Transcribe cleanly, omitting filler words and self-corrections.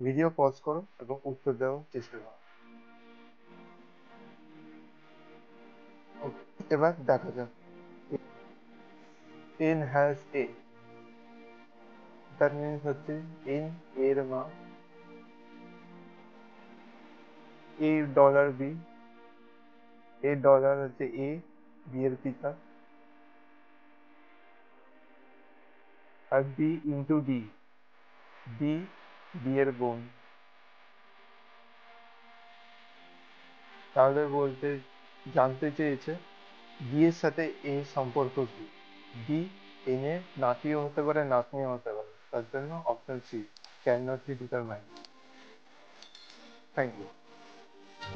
Video pause করো এবং উত্তর দেওয়ার চেষ্টা করো। Okay, এবার দেখা যাক। In has A, that means হচ্ছে ইন এর মা, A dollar B, A dollar হচ্ছে এ, বি এর পিতা, আর B into D, D B এর বোন। তাহলে বলতে জানতে চেয়েছে বি এর সাথে এ সম্পর্ক কি। বি এন এর নাতিও হতে পারে নাতনিও হতে পারে, তার জন্য option C, cannot be determined. Thank you.